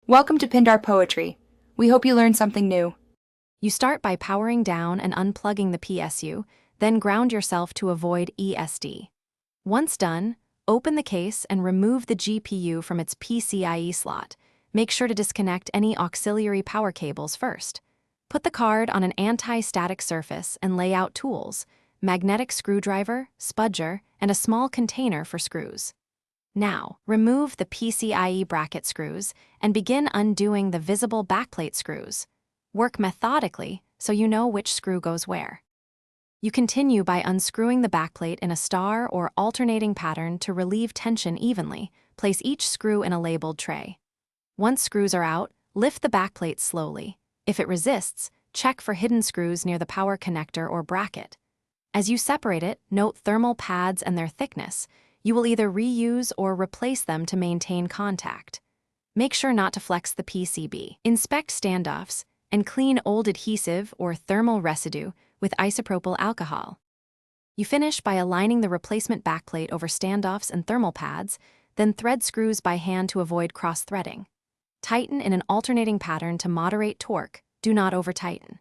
Welcome to Pindar Poetry. We hope you learned something new. You start by powering down and unplugging the PSU, then ground yourself to avoid ESD. Once done, open the case and remove the GPU from its PCIe slot. Make sure to disconnect any auxiliary power cables first. Put the card on an anti-static surface and lay out tools: magnetic screwdriver, spudger, and a small container for screws. Now, remove the PCIe bracket screws and begin undoing the visible backplate screws. Work methodically so you know which screw goes where. You continue by unscrewing the backplate in a star or alternating pattern to relieve tension evenly. Place each screw in a labeled tray. Once screws are out, lift the backplate slowly. If it resists, check for hidden screws near the power connector or bracket. As you separate it, note thermal pads and their thickness. You will either reuse or replace them to maintain contact. Make sure not to flex the PCB. Inspect standoffs and clean old adhesive or thermal residue with isopropyl alcohol. You finish by aligning the replacement backplate over standoffs and thermal pads, then thread screws by hand to avoid cross-threading. Tighten in an alternating pattern to moderate torque. Do not over-tighten.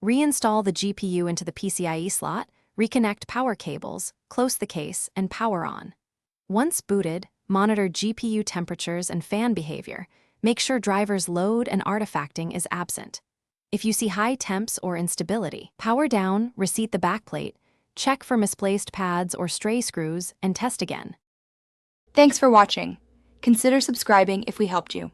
Reinstall the GPU into the PCIe slot, reconnect power cables, close the case, and power on. Once booted, monitor GPU temperatures and fan behavior. Make sure driver's load and artifacting is absent. If you see high temps or instability, power down, reseat the backplate, check for misplaced pads or stray screws, and test again. Thanks for watching. Consider subscribing if we helped you.